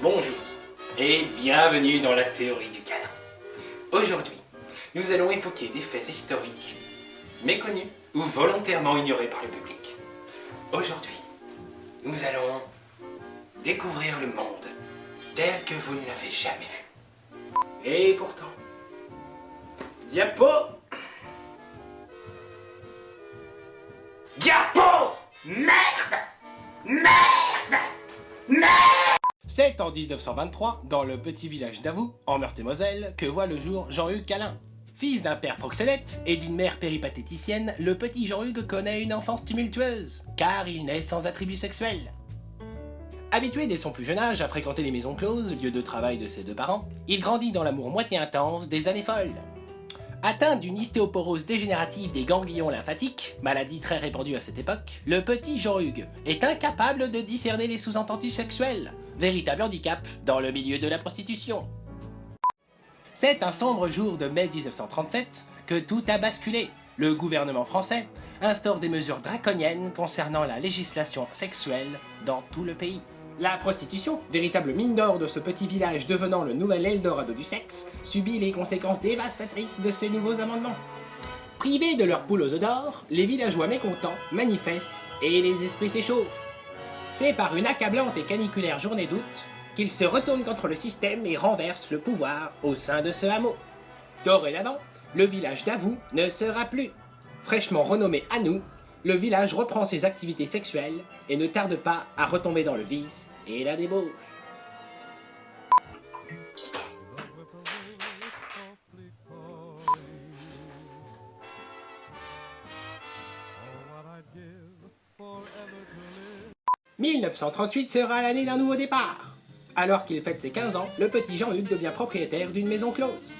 Bonjour et bienvenue dans la théorie du câlin. Aujourd'hui, nous allons évoquer des faits historiques méconnus ou volontairement ignorés par le public. Aujourd'hui, nous allons découvrir le monde tel que vous ne l'avez jamais vu. Et pourtant, Diapo! Merde! C'est en 1923, dans le petit village d'Avoux, en Meurthe-et-Moselle, que voit le jour Jean-Hugues Câlin. Fils d'un père proxénète et d'une mère péripatéticienne, le petit Jean-Hugues connaît une enfance tumultueuse, car il naît sans attributs sexuels. Habitué dès son plus jeune âge à fréquenter les maisons closes, lieu de travail de ses deux parents, il grandit dans l'amour moitié intense des années folles. Atteint d'une ostéoporose dégénérative des ganglions lymphatiques, maladie très répandue à cette époque, le petit Jean-Hugues est incapable de discerner les sous-entendus sexuels, véritable handicap dans le milieu de la prostitution. C'est un sombre jour de mai 1937 que tout a basculé. Le gouvernement français instaure des mesures draconiennes concernant la législation sexuelle dans tout le pays. La prostitution, véritable mine d'or de ce petit village devenant le nouvel Eldorado du sexe, subit les conséquences dévastatrices de ces nouveaux amendements. Privés de leurs poules aux œufs d'or, les villageois mécontents manifestent et les esprits s'échauffent. C'est par une accablante et caniculaire journée d'août qu'ils se retournent contre le système et renversent le pouvoir au sein de ce hameau. Dorénavant, le village d'Avoux ne sera plus. Fraîchement renommé Anou, le village reprend ses activités sexuelles et ne tarde pas à retomber dans le vice et la débauche. « 1938 sera l'année d'un nouveau départ. Alors qu'il fête ses 15 ans, le petit Jean-Hugues devient propriétaire d'une maison close.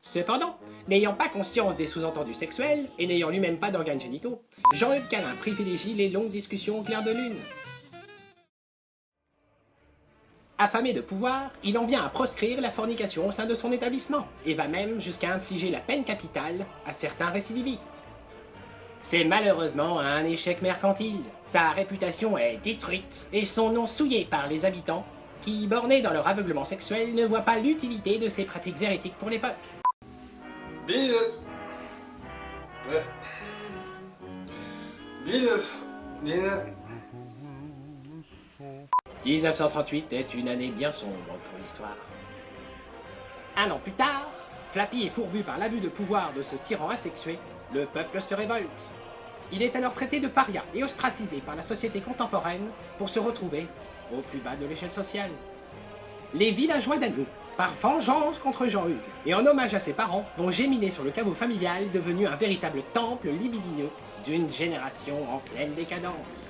Cependant, n'ayant pas conscience des sous-entendus sexuels et n'ayant lui-même pas d'organes génitaux, Jean-Hugues Câlin privilégie les longues discussions au clair de lune. Affamé de pouvoir, il en vient à proscrire la fornication au sein de son établissement et va même jusqu'à infliger la peine capitale à certains récidivistes. C'est malheureusement un échec mercantile. Sa réputation est détruite et son nom souillé par les habitants qui, bornés dans leur aveuglement sexuel, ne voient pas l'utilité de ces pratiques hérétiques pour l'époque. 1938 est une année bien sombre pour l'histoire. Un an plus tard, Flappy et fourbu par l'abus de pouvoir de ce tyran asexué, le peuple se révolte. Il est alors traité de paria et ostracisé par la société contemporaine pour se retrouver au plus bas de l'échelle sociale. Les villageois d'Anou, par vengeance contre Jean-Hugues et en hommage à ses parents, vont géminer sur le caveau familial devenu un véritable temple libidineux d'une génération en pleine décadence.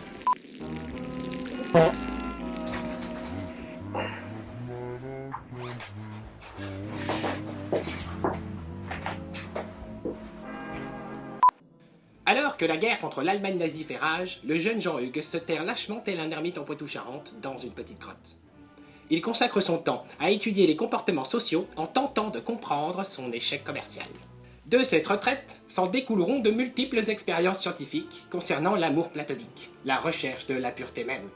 Alors que la guerre contre l'Allemagne nazie fait rage, le jeune Jean-Hugues se terre lâchement tel un ermite en Poitou-Charentes dans une petite grotte. Il consacre son temps à étudier les comportements sociaux en tentant de comprendre son échec commercial. De cette retraite s'en découleront de multiples expériences scientifiques concernant l'amour platonique, la recherche de la pureté même.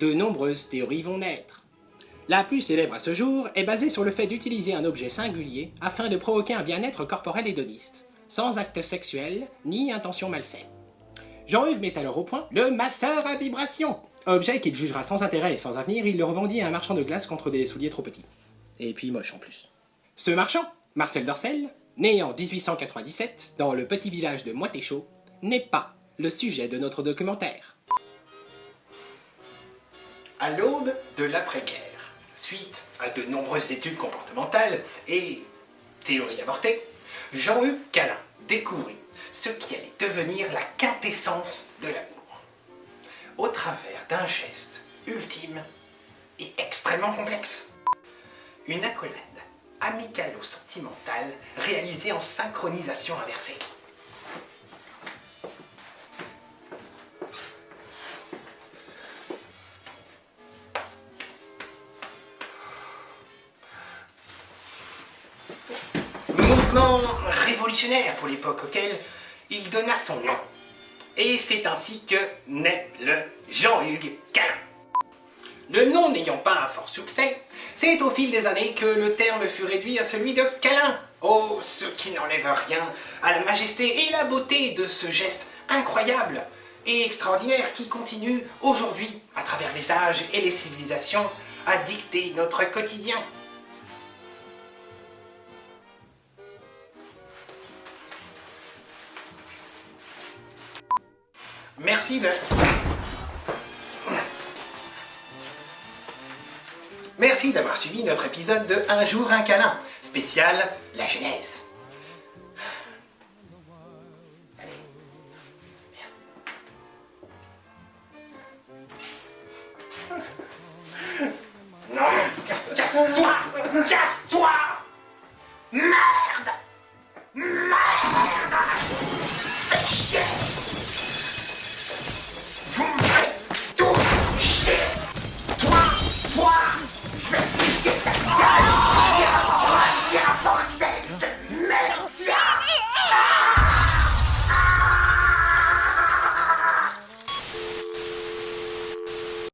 De nombreuses théories vont naître. La plus célèbre à ce jour est basée sur le fait d'utiliser un objet singulier afin de provoquer un bien-être corporel hédoniste, sans acte sexuel ni intention malsaine. Jean-Hugues met alors au point le masseur à vibration. Objet qu'il jugera sans intérêt et sans avenir, il le revendit à un marchand de glace contre des souliers trop petits. Et puis moche en plus. Ce marchand, Marcel Dorcel, né en 1897 dans le petit village de Moitéchaud, n'est pas le sujet de notre documentaire. À l'aube de l'après-guerre, suite à de nombreuses études comportementales et théories avortées, Jean-Hugues Câlin découvrit ce qui allait devenir la quintessence de l'amour, au travers d'un geste ultime et extrêmement complexe. Une accolade amicalo-sentimentale réalisée en synchronisation inversée. Mouvement révolutionnaire pour l'époque auquel il donna son nom. Et c'est ainsi que naît le Jean-Hugues Câlin. Le nom n'ayant pas un fort succès, c'est au fil des années que le terme fut réduit à celui de câlin. Oh, ce qui n'enlève rien à la majesté et la beauté de ce geste incroyable et extraordinaire qui continue aujourd'hui, à travers les âges et les civilisations, à dicter notre quotidien. Merci d'avoir suivi notre épisode de Un jour un câlin, spécial la Genèse. Allez, viens. Non, casse-toi! Casse-toi! Merde! Merde! Fais chier! Vous me faites tous chier! Toi! Fais piquer ta gueule! Reviens, bordel de merde!